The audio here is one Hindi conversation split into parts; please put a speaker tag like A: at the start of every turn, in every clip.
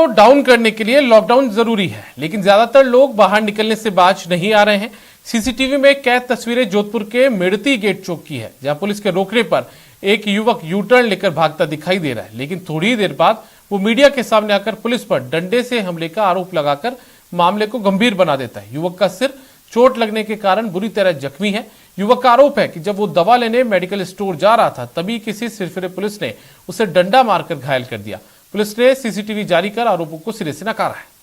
A: को डाउन करने के लिए लॉकडाउन जरूरी है, लेकिन ज्यादातर लोग बाहर निकलने से बाज नहीं आ रहे हैं। सीसीटीवी में कैद तस्वीरें जोधपुर के मेड़ती गेट चौक की है, जहां पुलिस के रोकने पर एक युवक यू टर्न लेकर भागता दिखाई दे रहा है, लेकिन थोड़ी ही देर बाद वो मीडिया के सामने आकर पुलिस पर डंडे से हमले का आरोप लगाकर मामले को गंभीर बना देता है। युवक का सिर चोट लगने के कारण बुरी तरह जख्मी है। युवक का आरोप है कि जब वो दवा लेने मेडिकल स्टोर जा रहा था, तभी किसी सिरफिरे पुलिस ने उसे डंडा मारकर घायल कर दिया। पुलिस ने सीसीटीवी जारी कर आरोपों को सिरे से नकारा है।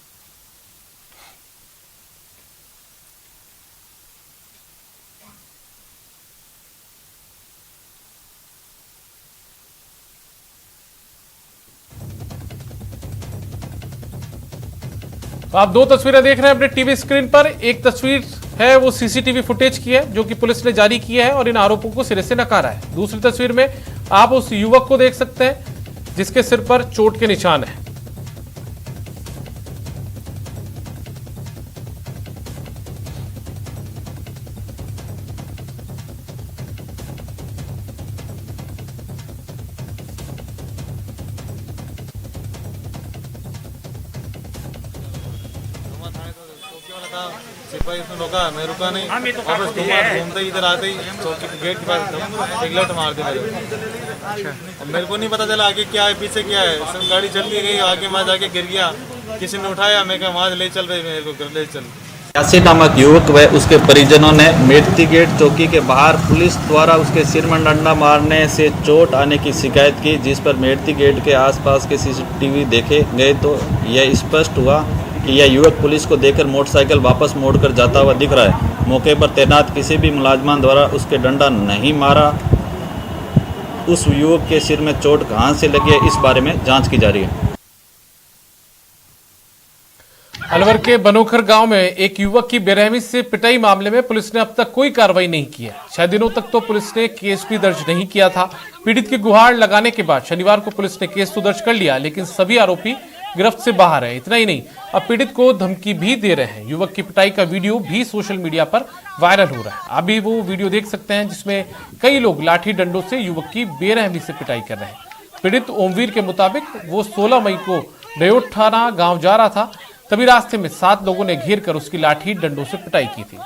A: तो आप दो तस्वीरें देख रहे हैं अपने टीवी स्क्रीन पर। एक तस्वीर है वो सीसीटीवी फुटेज की है जो कि पुलिस ने जारी किया है और इन आरोपों को सिरे से नकारा है। दूसरी तस्वीर में आप उस युवक को देख सकते हैं जिसके सिर पर चोट के निशान है।
B: सिपाही उसने रोका, मैं रुका नहीं। वापस घूमते ही इधर आते ही चौकी गेट के पास एक लट मार दिया मेरे को नहीं पता चला आगे क्या है पीछे क्या है। सब गाड़ी चलती गई, आगे मैं जाके गिर गया, किसी ने उठाया, मैं कहा वहाँ ले चल रही, मेरे को घर ले चल।
C: यासी नामक युवक व उसके परिजनों ने मेड़ती गेट चौकी के बाहर पुलिस द्वारा उसके सिर में डंडा मारने से चोट आने की शिकायत की, जिस पर मेड़ती गेट के आसपास के सीसीटीवी देखे गए तो यह स्पष्ट हुआ कि यह युवक पुलिस को देखकर मोटरसाइकिल वापस मोड़कर जाता हुआ दिख रहा है। मौके पर तैनात किसी भी मुलाजमान द्वारा उसके डंडा नहीं मारा। उस युवक के सिर में चोट कहां से लगी है, इस बारे में जांच की जा रही है।
A: अलवर के बनोखर गांव में एक युवक की बेरहमी से पिटाई मामले में पुलिस ने अब तक कोई कार्रवाई नहीं की है। 6 दिनों तक तो पुलिस ने केस भी दर्ज नहीं किया था। पीड़ित की गुहार लगाने के बाद शनिवार को पुलिस ने केस तो दर्ज कर लिया, लेकिन सभी आरोपी गिरफ्त से बाहर है। इतना ही नहीं, अब पीड़ित को धमकी भी दे रहे हैं। युवक की पिटाई का वीडियो भी सोशल मीडिया पर वायरल हो रहा है। अभी वो वीडियो देख सकते हैं जिसमें कई लोग लाठी डंडों से युवक की बेरहमी से पिटाई कर रहे हैं। पीड़ित ओमवीर के मुताबिक वो 16 मई को डयोट थाना गांव जा रहा था, तभी रास्ते में 7 लोगों ने घेर कर उसकी लाठी डंडों से पिटाई की थी।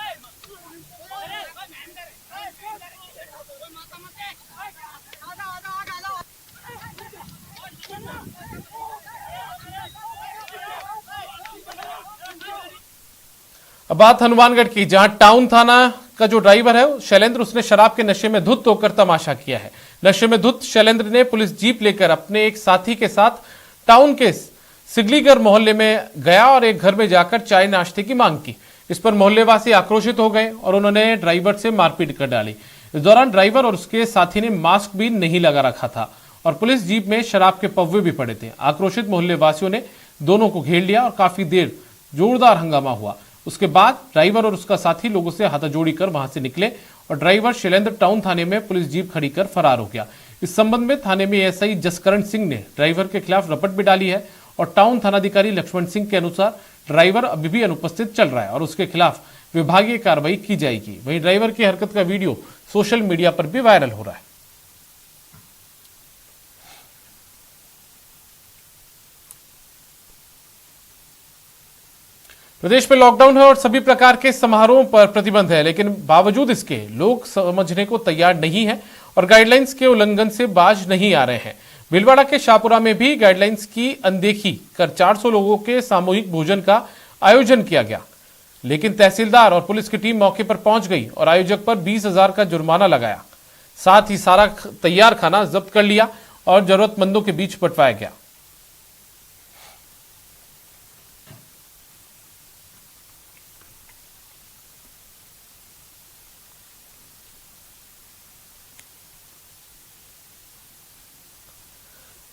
A: अब बात हनुमानगढ़ की, जहां टाउन थाना का जो ड्राइवर है शैलेंद्र, उसने शराब के नशे में धुत होकर तमाशा किया है। नशे में धुत शैलेंद्र ने पुलिस जीप लेकर अपने एक साथी के साथ टाउन के सिगलीगर मोहल्ले में गया और एक घर में जाकर चाय नाश्ते की मांग की। इस पर मोहल्लेवासी आक्रोशित हो गए और उन्होंने ड्राइवर से मारपीट कर डाली। इस दौरान ड्राइवर और उसके साथी ने मास्क भी नहीं लगा रखा था और पुलिस जीप में शराब के पव्वे भी पड़े थे। आक्रोशित मोहल्लेवासियों ने दोनों को घेर लिया और काफी देर जोरदार हंगामा हुआ। उसके बाद ड्राइवर और उसका साथी लोगों से हाथाजोड़ी कर वहां से निकले और ड्राइवर शैलेंद्र टाउन थाने में पुलिस जीप खड़ी कर फरार हो गया। इस संबंध में थाने में एसआई जसकरण सिंह ने ड्राइवर के खिलाफ रपट भी डाली है और टाउन थानाधिकारी लक्ष्मण सिंह के अनुसार ड्राइवर अभी भी अनुपस्थित चल रहा है और उसके खिलाफ विभागीय कार्रवाई की जाएगी। वहीं ड्राइवर की हरकत का वीडियो सोशल मीडिया पर भी वायरल हो रहा है। प्रदेश में लॉकडाउन है और सभी प्रकार के समारोहों पर प्रतिबंध है, लेकिन बावजूद इसके लोग समझने को तैयार नहीं है और गाइडलाइंस के उल्लंघन से बाज नहीं आ रहे हैं। भीलवाड़ा के शाहपुरा में भी गाइडलाइंस की अनदेखी कर 400 लोगों के सामूहिक भोजन का आयोजन किया गया, लेकिन तहसीलदार और पुलिस की टीम मौके पर पहुंच गई और आयोजक पर 20,000 का जुर्माना लगाया। साथ ही सारा तैयार खाना जब्त कर लिया और जरूरतमंदों के बीच बंटवाया गया।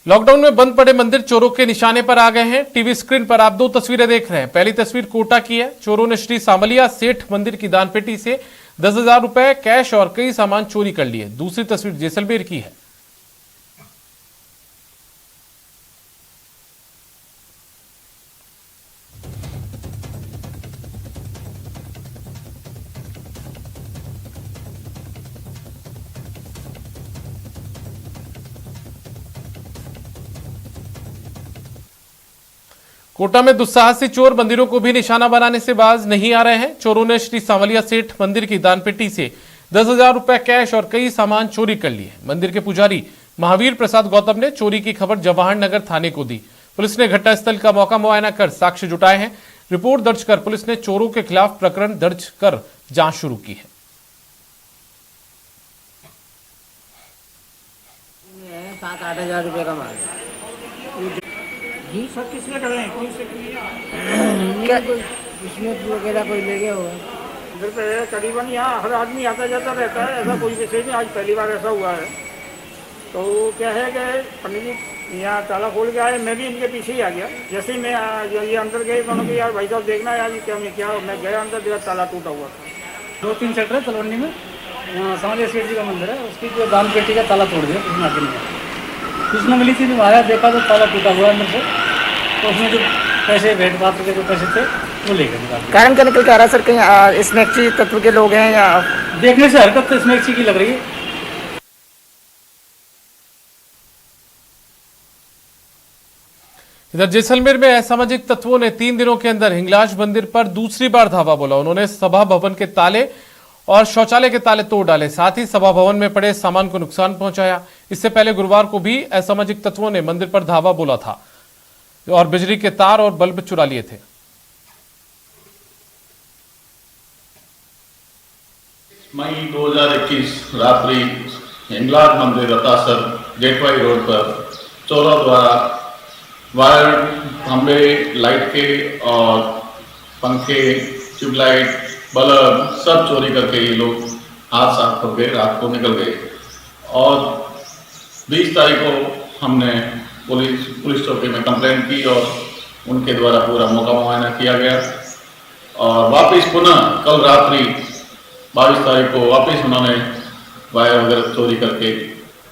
A: लॉकडाउन में बंद पड़े मंदिर चोरों के निशाने पर आ गए हैं। टीवी स्क्रीन पर आप दो तस्वीरें देख रहे हैं। पहली तस्वीर कोटा की है। चोरों ने श्री सामलिया सेठ मंदिर की दानपेटी से 10,000 रुपए कैश और कई सामान चोरी कर लिए। दूसरी तस्वीर जैसलमेर की है। कोटा में दुस्साहसी चोर मंदिरों को भी निशाना बनाने से बाज नहीं आ रहे हैं। चोरों ने श्री सांवलिया सेठ मंदिर की दानपेटी से 10,000 रुपए कैश और कई सामान चोरी कर लिए। मंदिर के पुजारी महावीर प्रसाद गौतम ने चोरी की खबर जवाहर नगर थाने को दी। पुलिस ने घटनास्थल का मौका मुआयना कर साक्ष्य जुटाए हैं। रिपोर्ट दर्ज कर पुलिस ने चोरों के खिलाफ प्रकरण दर्ज कर जांच शुरू की है।
D: 7-8 हज़ार रुपये का माल
E: जी सर किसने कर रहे हैं कौन से
D: क्या इसमें वगैरह कोई ले गया होगा।
E: इधर पे करीबन यहाँ हर आदमी आता जाता रहता है, ऐसा कोई विषय नहीं। आज पहली बार ऐसा हुआ है। तो क्या है कि पंडित जी यहाँ ताला खोल के आए, मैं भी इनके पीछे ही आ गया। जैसे ही मैं ये अंदर गए तो यार भाई साहब देखना है यार क्या मैं गया अंदर, देखा ताला टूटा हुआ था।
F: 2-3 सेक्टर है तलवंडी में, यहाँ सांवलिया सेठ जी का मंदिर है, उसकी जो दान पेटी का ताला तोड़ दिया उसने आगे नहीं। सूचना मिली थी, आया देखा तो ताला टूटा हुआ है अंदर से, तो उसमें जो पैसे भेंट पात्र के जो पैसे थे वो लेकर निकाल।
D: कारण क्या निकल के आ रहा है सर, कहीं स्नैक्सी तत्व के लोग हैं या
F: देखने से हरकत तो स्नैक्सी की लग रही है।
A: इधर जैसलमेर में असामाजिक तत्वों ने 3 दिनों के अंदर हिंगलाज मंदिर पर दूसरी बार धावा बोला। उन्होंने सभा भवन के ताले और शौचालय के ताले तोड़ डाले, साथ ही सभा भवन में पड़े सामान को नुकसान पहुंचाया। इससे पहले गुरुवार को भी असामाजिक तत्वों ने मंदिर पर धावा बोला था और बिजली के तार और बल्ब चुरा लिए थे।
G: मई 2021 रात्रि हिंगलाज मंदिर रतासर गेटवाई रोड पर चोरों द्वारा वायर, खंभे, लाइट के और पंखे, ट्यूबलाइट, बल्ब सब चोरी करके ये लोग हाथ साफ करके रात को निकल गए। और 20 तारीख को हमने पुलिस चौकी में कंप्लेंट की और उनके द्वारा पूरा मौका मुआयना किया गया। और वापस पुनः कल रात्रि 22 तारीख को वापस उन्होंने वायर वगैरह चोरी करके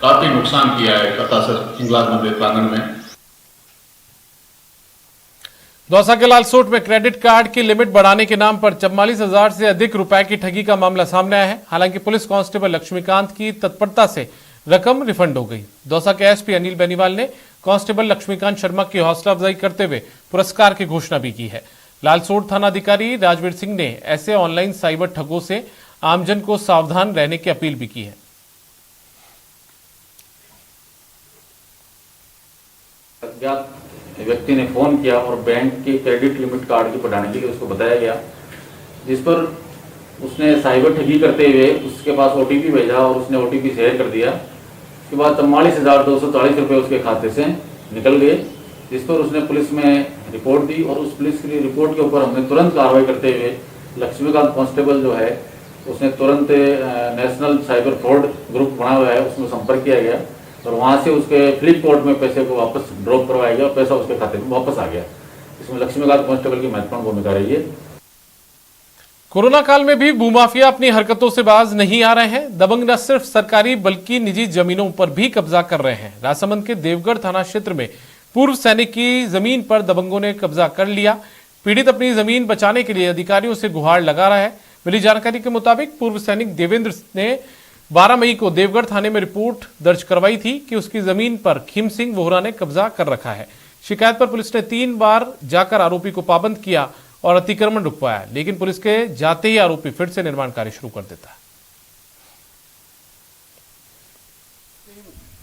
G: काफ़ी नुकसान किया है रतासर हिंगलाज मंदिर प्रांगण में।
A: दौसा के लालसोट में क्रेडिट कार्ड की लिमिट बढ़ाने के नाम पर 44,000 से अधिक रुपए की ठगी का मामला सामने आया है। हालांकि पुलिस कांस्टेबल लक्ष्मीकांत की तत्परता से रकम रिफंड हो गई। दौसा के एसपी अनिल बेनीवाल ने कांस्टेबल लक्ष्मीकांत शर्मा की हौसला अफजाई करते हुए पुरस्कार की घोषणा भी की है। लालसोट थाना अधिकारी राजवीर सिंह ने ऐसे ऑनलाइन साइबर ठगों से आमजन को सावधान रहने की अपील भी की है।
C: व्यक्ति ने फोन किया और बैंक के क्रेडिट लिमिट कार्ड की बढ़ाने के लिए उसको बताया गया, जिस पर उसने साइबर ठगी करते हुए उसके पास ओटीपी भेजा और उसने ओटीपी शेयर कर दिया। उसके बाद 44,240 रुपये उसके खाते से निकल गए, जिस पर उसने पुलिस में रिपोर्ट दी और उस पुलिस की रिपोर्ट के ऊपर हमने तुरंत कार्रवाई करते हुए लक्ष्मीकांत कांस्टेबल जो है उसने तुरंत नेशनल साइबर फ्रॉड ग्रुप बना हुआ है उसमें संपर्क किया गया और वहां से उसके फ्लिपकार्ट में पैसे को वापस ड्रॉप करवाया गया और पैसा उसके खाते में वापस आ गया। इसमें लक्ष्मीकांत कांस्टेबल की महत्वपूर्ण भूमिका रही है।
A: कोरोना काल में भी भूमाफिया अपनी हरकतों से बाज नहीं आ रहे हैं। दबंग न सिर्फ सरकारी बल्कि निजी जमीनों पर भी कब्जा कर रहे हैं। राजसमंद के देवगढ़ थाना क्षेत्र में पूर्व सैनिक की जमीन पर दबंगों ने कब्जा कर लिया। पीड़ित अपनी जमीन बचाने के लिए अधिकारियों से गुहार लगा रहा है। मिली जानकारी के मुताबिक पूर्व सैनिक देवेंद्र ने 12 मई को देवगढ़ थाने में रिपोर्ट दर्ज करवाई थी कि उसकी जमीन पर खीम सिंह वोहरा ने कब्जा कर रखा है। शिकायत पर पुलिस ने 3 बार जाकर आरोपी को पाबंद किया और अतिक्रमण रुकवाया, लेकिन पुलिस के जाते ही आरोपी फिर से निर्माण कार्य शुरू कर देता है।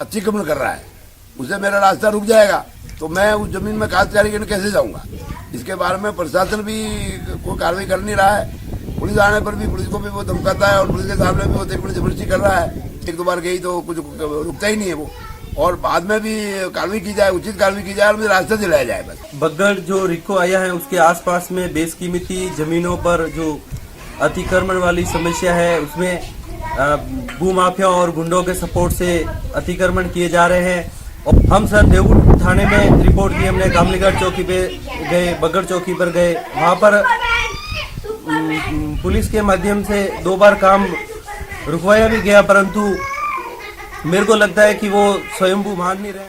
H: अतिक्रमण कर रहा है, उसे मेरा रास्ता रुक जाएगा तो मैं उस जमीन में काश्तकारी करने कैसे जाऊंगा। इसके बारे में प्रशासन भी कोई कार्रवाई कर नहीं रहा है। पुलिस आने पर भी पुलिस को भी वो धमकाता है और पुलिस के सामने भी वो देखने जबरदस्ती कर रहा है। 1-2 बार गई तो कुछ रुकता ही नहीं है वो, और बाद में भी कार्रवाई की जाए, उचित कार्रवाई की जाए और मुझे रास्ते दिलाया जाए। बस
I: बगड़ जो रिको आया है उसके आसपास में बेशकीमती जमीनों पर जो अतिक्रमण वाली समस्या है उसमें भूमाफिया और गुंडों के सपोर्ट से अतिक्रमण किए जा रहे हैं। और हम सर देवगढ़ थाने में रिपोर्ट दी हमने, कामलीगढ़ चौकी पे गए, बगड़ चौकी पर गए, वहाँ पर पुलिस के माध्यम से 2 बार काम रुकवाया भी गया, परंतु मेरे को लगता है कि वो स्वयंभू मान नहीं रहे।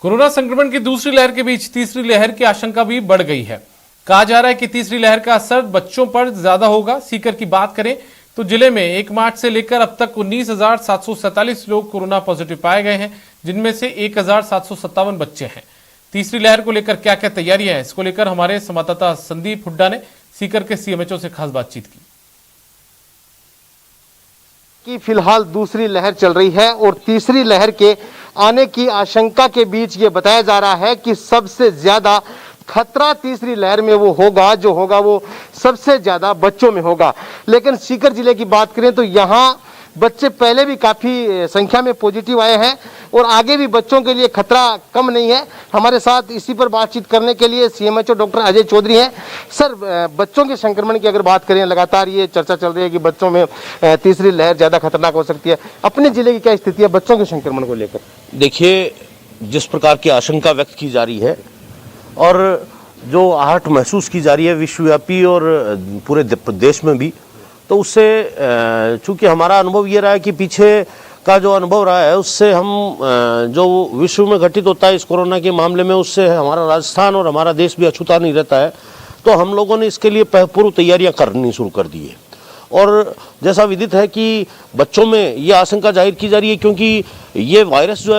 A: कोरोना संक्रमण की दूसरी लहर के बीच तीसरी लहर की आशंका भी बढ़ गई है। कहा जा रहा है कि तीसरी लहर का असर बच्चों पर ज्यादा होगा। सीकर की बात करें तो जिले में 1 मार्च से लेकर अब तक 19,747 लोग कोरोना पॉजिटिव पाए गए हैं, जिनमें से 1,757 बच्चे हैं। तीसरी लहर को लेकर क्या क्या तैयारियां हैं, इसको लेकर हमारे संवाददाता संदीप हुड्डा ने सीकर के सीएमएचओ से खास बातचीत की।
J: कि फिलहाल दूसरी लहर चल रही है और तीसरी लहर के आने की आशंका के बीच ये बताया जा रहा है कि सबसे ज्यादा खतरा तीसरी लहर में वो होगा वो सबसे ज्यादा बच्चों में होगा। लेकिन सीकर जिले की बात करें तो यहाँ बच्चे पहले भी काफी संख्या में पॉजिटिव आए हैं और आगे भी बच्चों के लिए खतरा कम नहीं है। हमारे साथ इसी पर बातचीत करने के लिए सीएमएचओ डॉक्टर अजय चौधरी हैं। सर, बच्चों के संक्रमण की अगर बात करें, लगातार ये चर्चा चल रही है कि बच्चों में तीसरी लहर ज्यादा खतरनाक हो सकती है, अपने जिले की क्या स्थिति है बच्चों के संक्रमण को लेकर?
K: देखिए, जिस प्रकार की आशंका व्यक्त की जा रही है और जो आहट महसूस की जा रही है विश्वव्यापी और पूरे देश में भी, तो उससे चूंकि हमारा अनुभव ये रहा है कि पीछे का जो अनुभव रहा है उससे हम जो विश्व में घटित होता है इस कोरोना के मामले में, उससे हमारा राजस्थान और हमारा देश भी अछूता नहीं रहता है। तो हम लोगों ने इसके लिए पूर्व तैयारियां करनी शुरू कर दी है और जैसा विदित है कि बच्चों में ये आशंका जाहिर की जा रही है क्योंकि ये वायरस जो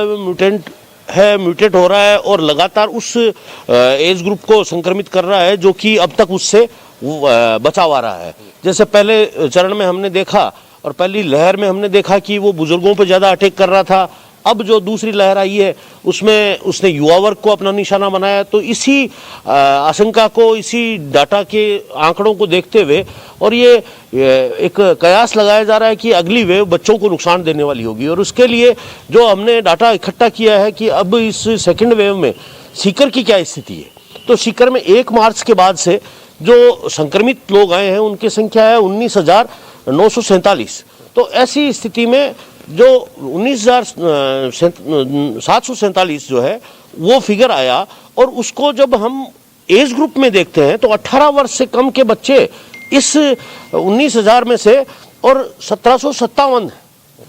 K: है म्यूटेट हो रहा है और लगातार उस एज ग्रुप को संक्रमित कर रहा है जो कि अब तक उससे बचाव आ रहा है। जैसे पहले चरण में हमने देखा और पहली लहर में हमने देखा कि वो बुजुर्गों पर ज़्यादा अटैक कर रहा था। अब जो दूसरी लहर आई है उसमें उसने युवा वर्ग को अपना निशाना बनाया। तो इसी आशंका को, इसी डाटा के आंकड़ों को देखते हुए और ये एक कयास लगाया जा रहा है कि अगली वेव बच्चों को नुकसान देने वाली होगी और उसके लिए जो हमने डाटा इकट्ठा किया है कि अब इस सेकेंड वेव में सीकर की क्या स्थिति है। तो सीकर में 1 मार्च के बाद से जो संक्रमित लोग आए हैं उनकी संख्या है 19,947। तो ऐसी स्थिति में जो 19,747 जो है वो फिगर आया और उसको जब हम एज ग्रुप में देखते हैं तो 18 वर्ष से कम के बच्चे इस 19,000 में से और 1757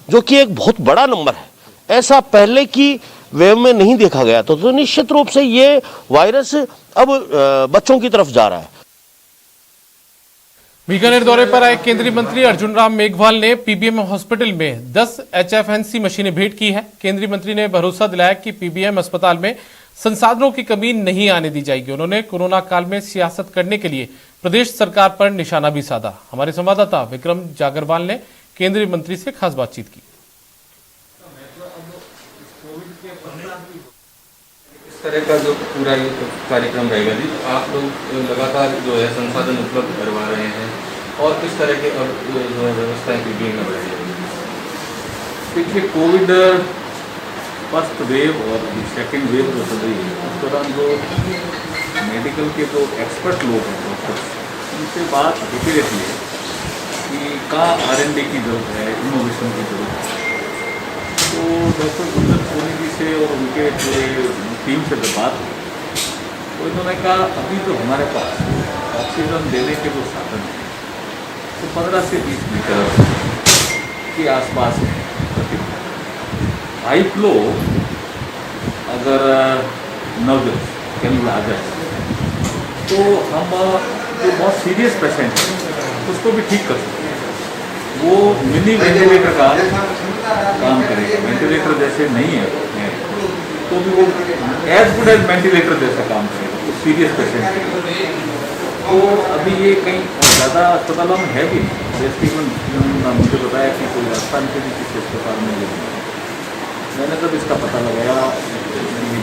K: जो कि एक बहुत बड़ा नंबर है। ऐसा पहले की वेव में नहीं देखा गया। तो निश्चित रूप से ये वायरस अब बच्चों की तरफ जा रहा है।
A: बीकानेर दौरे पर आए केंद्रीय मंत्री अर्जुन राम मेघवाल ने पीबीएम हॉस्पिटल में 10 HFNC मशीनें भेंट की है। केंद्रीय मंत्री ने भरोसा दिलाया कि पीबीएम अस्पताल में संसाधनों की कमी नहीं आने दी जाएगी। उन्होंने कोरोना काल में सियासत करने के लिए प्रदेश सरकार पर निशाना भी साधा। हमारे संवाददाता विक्रम जागरवाल ने केंद्रीय मंत्री से खास बातचीत की।
L: इस तरह का जो पूरा ये कार्यक्रम रहेगा जी, आप लोग लगातार जो है संसाधन उपलब्ध करवा रहे हैं और किस तरह के अब जो है व्यवस्थाएं पीबीएम में बढ़ाई जाएगी?
G: देखिए, कोविड फर्स्ट वेव और सेकेंड वेव जो चल रही है उस दौरान जो मेडिकल के जो एक्सपर्ट लोग हैं डॉक्टर्स, उनसे बात होती रहती है कि कहाँ R&D की जरूरत है, इनोवेशन की जरूरत है। तो डॉक्टर गुंजन सोनी जी से और उनके पूरे टीम से जब बात हुई तो इन्होंने कहा अभी तो हमारे पास ऑक्सीजन देने के जो साधन हैं तो 15 से 20 लीटर के आसपास है प्रति मिनट। हाई फ्लो अगर नर्वस कैंडल आ जाए तो हम जो बहुत सीरियस पेशेंट है उसको भी ठीक कर सकते हैं। वो मिनी वेंटिलेटर का काम करेगा। वेंटिलेटर जैसे नहीं है तो भी वो एज गुड एज वेंटिलेटर जैसा काम करेगा तो सीरियस पेशेंट के लिए। तो अभी ये कहीं ज़्यादा अस्पतालों में है भी नहीं। जैसे मुझे बताया कि कोई राजस्थान के भी किसी अस्पताल में ये नहीं है। मैंने जब इसका पता लगाया,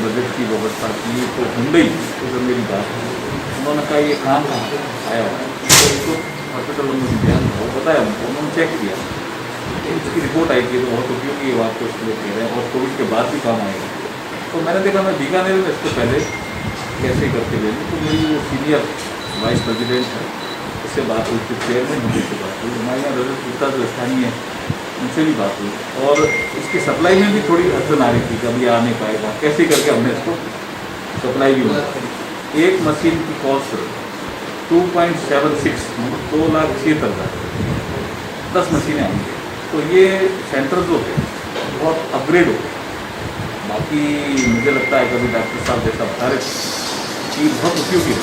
G: बजट की व्यवस्था की तो हुंडई तो जब मेरी बात हुई उन्होंने कहा ये काम आया हुआ है तो हॉस्पिटल में ध्यान हो बताया उनको, उन्होंने चेक किया तो उसकी रिपोर्ट आई थी तो बहुत उपयोगी ये बात को इसलिए कह रहे हैं और कोविड के बाद भी काम आएगा। तो मैंने देखा मैं बीकानेर में इससे पहले कैसे करके ले लूँ। तो मेरी वो सीनियर वाइस प्रेसिडेंट है उससे बात हुई, फिर चेयरमैन मुझे से बात हुई, हमारे यहाँ रजत गुप्ता जो स्थानीय है उनसे भी बात हुई और इसकी सप्लाई में भी थोड़ी अड़चन आ रही थी कि अभी आ नहीं पाएगा, कैसे करके हमने इसको सप्लाई भी हुआ। एक मशीन की कॉस्ट 2.76 2,76,000 10 मशीनें आएंगी। तो ये सेंटर जो है बहुत अपग्रेड हो गया। बाकी मुझे लगता है कभी डॉक्टर साहब जैसा बता रहे कि बहुत उपयोगी है।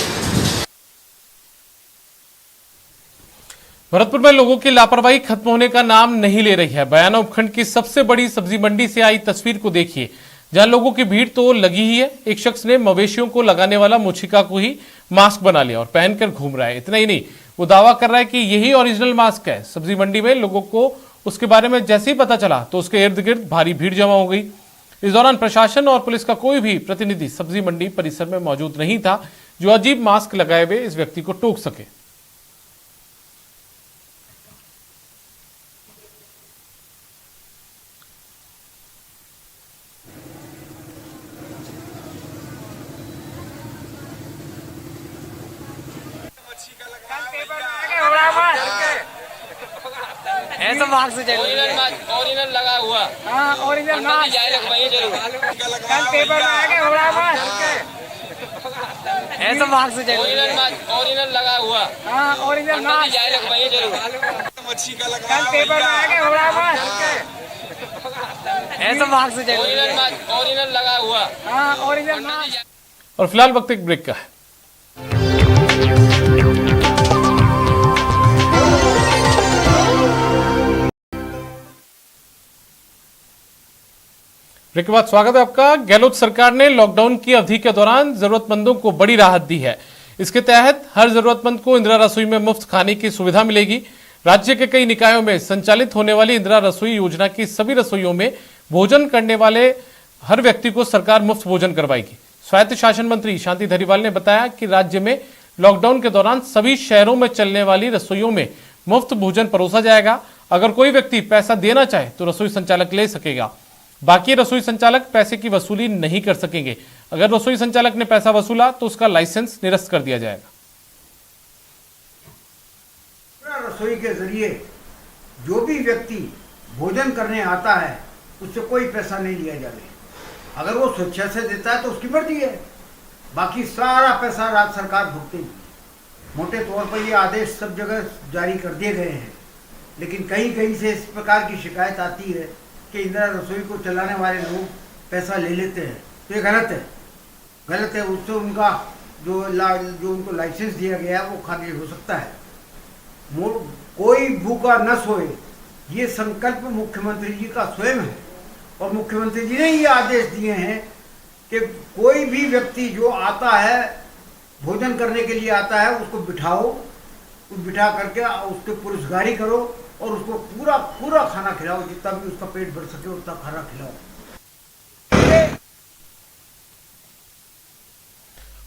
A: भरतपुर में लोगों की लापरवाही खत्म होने का नाम नहीं ले रही है। बयाना उपखंड की सबसे बड़ी सब्जी मंडी से आई तस्वीर को देखिए। जहां लोगों की भीड़ तो लगी ही है, एक शख्स ने मवेशियों को लगाने वाला मुछिका को ही मास्क बना लिया और पहनकर घूम रहा है। इतना ही नहीं, वो दावा कर रहा है कि यही ओरिजिनल मास्क है। सब्जी मंडी में लोगों को उसके बारे में जैसे ही पता चला तो उसके इर्द गिर्द भारी भीड़ जमा हो गई। इस दौरान प्रशासन और पुलिस का कोई भी प्रतिनिधि सब्जी मंडी परिसर में मौजूद नहीं था जो अजीब मास्क लगाए हुए इस व्यक्ति को टोक सके।
E: ऐसा मास्क ओरिजिनल लगा हुआ। हाँ, ओरिजिनल मास्क जरूर कल पेपर में आके हो रहा मास्क ऐसा मास्क ओरिजिनल लगा हुआ। हाँ, ओरिजिनल मास्क जरूर कल पेपर में आके हो रहा मास्क ऐसा मास्क ओरिजिनल लगा हुआ। हाँ, ओरिजिनल मास्क।
A: और फिलहाल वक्त एक ब्रेक का है। ब्रेक के बाद स्वागत है आपका। गहलोत सरकार ने लॉकडाउन की अवधि के दौरान जरूरतमंदों को बड़ी राहत दी है। इसके तहत हर जरूरतमंद को इंदिरा रसोई में मुफ्त खाने की सुविधा मिलेगी। राज्य के कई निकायों में संचालित होने वाली इंदिरा रसोई योजना की सभी रसोइयों में भोजन करने वाले हर व्यक्ति को सरकार मुफ्त भोजन करवाएगी। स्वायत्त शासन मंत्री शांति धारीवाल ने बताया कि राज्य में लॉकडाउन के दौरान सभी शहरों में चलने वाली रसोइयों में मुफ्त भोजन परोसा जाएगा। अगर कोई व्यक्ति पैसा देना चाहे तो रसोई संचालक ले सकेगा। बाकी रसोई संचालक पैसे की वसूली नहीं कर सकेंगे। अगर रसोई संचालक ने पैसा वसूला तो उसका लाइसेंस निरस्त कर दिया जाएगा।
M: रसोई के जरिए जो भी व्यक्ति भोजन करने आता है उससे कोई पैसा नहीं लिया जाए। अगर वो स्वेच्छा से देता है तो उसकी मर्जी है, बाकी सारा पैसा राज्य सरकार भुगतेगी। मोटे तौर पर ये आदेश सब जगह जारी कर दिए गए हैं, लेकिन कहीं कहीं से इस प्रकार की शिकायत आती है कि इंदिरा रसोई को चलाने वाले लोग पैसा ले लेते हैं। तो ये गलत है। उससे उनका जो उनको लाइसेंस दिया गया है वो खारिज हो सकता है। कोई भूखा न सोए, ये संकल्प मुख्यमंत्री जी का स्वयं है और मुख्यमंत्री जी ने ये आदेश दिए हैं कि कोई भी व्यक्ति जो आता है भोजन करने के लिए आता है उसको बिठा करके उसके पुरस्कारी करो और उसको पूरा खाना खिलाओ, जितना भी उसका पेट भर सके उतना खाना खिलाओ।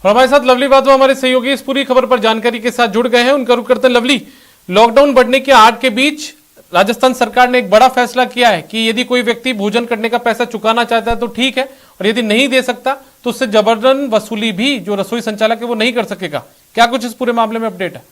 A: और हमारे साथ लवली बादवा हमारे सहयोगी इस पूरी खबर पर जानकारी के साथ जुड़ गए हैं। उनका रुख करते हैं। लवली, लॉकडाउन बढ़ने की आड़ के बीच राजस्थान सरकार ने एक बड़ा फैसला किया है कि यदि कोई व्यक्ति भोजन करने का पैसा चुकाना चाहता है तो ठीक है, और यदि नहीं दे सकता तो उससे जबरन वसूली भी जो रसोई संचालक है वो नहीं कर सकेगा। क्या कुछ इस पूरे मामले में अपडेट है?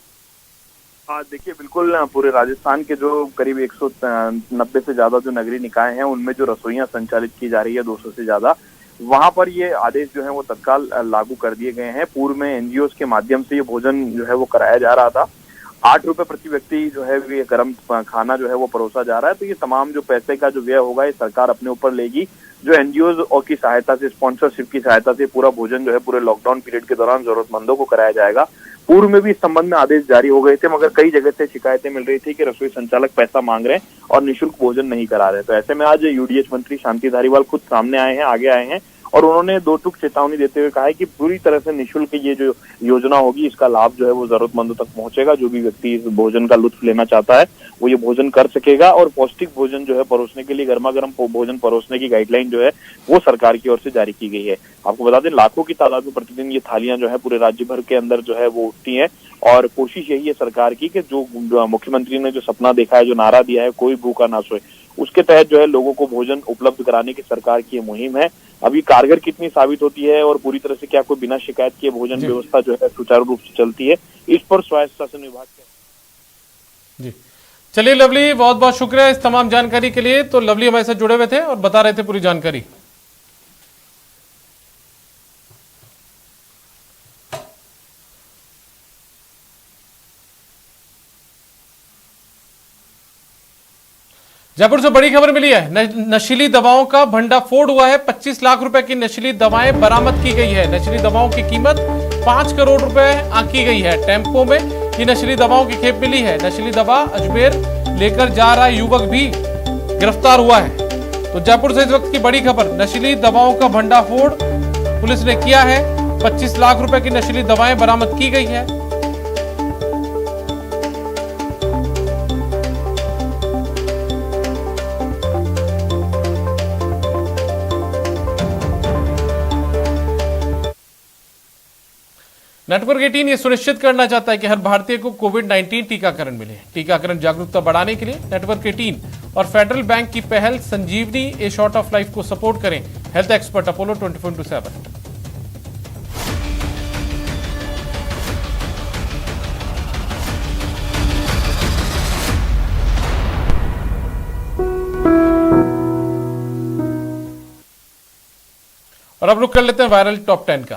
N: हाँ देखिए, बिल्कुल पूरे राजस्थान के जो करीब 190 से ज्यादा जो नगरीय निकाय हैं उनमें जो रसोइयां संचालित की जा रही है 200 से ज्यादा, वहां पर ये आदेश जो है वो तत्काल लागू कर दिए गए हैं। पूर्व में एनजीओ के माध्यम से ये भोजन जो है वो कराया जा रहा था। 8 रुपए प्रति व्यक्ति जो है ये गर्म खाना जो है वो परोसा जा रहा है। तो ये तमाम जो पैसे का जो व्यय होगा ये सरकार अपने ऊपर लेगी। जो एनजीओ और की सहायता से, स्पॉन्सरशिप की सहायता से पूरा भोजन जो है पूरे लॉकडाउन पीरियड के दौरान जरूरतमंदों को कराया जाएगा। पूर्व में भी इस संबंध में आदेश जारी हो गए थे, मगर कई जगह से शिकायतें मिल रही थी कि रसोई संचालक पैसा मांग रहे हैं और निःशुल्क भोजन नहीं करा रहे। तो ऐसे में आज यूडीएच मंत्री शांति धारीवाल खुद सामने आए हैं, आगे आए हैं और उन्होंने 2 टूक चेतावनी देते हुए कहा है कि पूरी तरह से निःशुल्क ये जो योजना होगी इसका लाभ जो है वो जरूरतमंदों तक पहुंचेगा। जो भी व्यक्ति इस भोजन का लुत्फ लेना चाहता है वो ये भोजन कर सकेगा और पौष्टिक भोजन जो है परोसने के लिए गर्मा गर्म भोजन परोसने की गाइडलाइन जो है वो सरकार की ओर से जारी की गई है। आपको बता दें, लाखों की तादाद में प्रतिदिन ये थालियां जो है पूरे राज्य भर के अंदर जो है वो उठती हैं और कोशिश यही है सरकार की कि जो मुख्यमंत्री ने जो सपना देखा है, जो नारा दिया है, कोई भूखा ना सोए, उसके तहत जो है लोगों को भोजन उपलब्ध कराने की सरकार की मुहिम है। अभी कारगर कितनी साबित होती है और पूरी तरह से क्या कोई बिना शिकायत के भोजन व्यवस्था जो है सुचारू रूप से चलती है, इस पर स्वायत्त शासन विभाग के।
A: जी चलिए लवली, बहुत बहुत शुक्रिया इस तमाम जानकारी के लिए। तो लवली हमारे साथ जुड़े हुए थे और बता रहे थे पूरी जानकारी। जयपुर से बड़ी खबर मिली है। नशीली दवाओं का भंडाफोड़ हुआ है। 25 लाख रुपए की नशीली दवाएं बरामद की गई है। नशीली दवाओं की कीमत 5 करोड़ रुपए आंकी गई है। टेम्पो में ये नशीली दवाओं की खेप मिली है। नशीली दवा अजमेर लेकर जा रहा युवक भी गिरफ्तार हुआ है। तो जयपुर से इस वक्त की बड़ी खबर, नशीली दवाओं का भंडाफोड़ पुलिस ने किया है। 25 लाख रुपए की नशीली दवाएं बरामद की गई है। नेटवर्क 18 ये सुनिश्चित करना चाहता है कि हर भारतीय को कोविड-19 टीकाकरण मिले। टीकाकरण जागरूकता बढ़ाने के लिए नेटवर्क 18 और फेडरल बैंक की पहल संजीवनी ए शॉर्ट ऑफ लाइफ को सपोर्ट करें। Health expert Apollo 24/7। और अब रुक कर लेते हैं वायरल टॉप 10 का।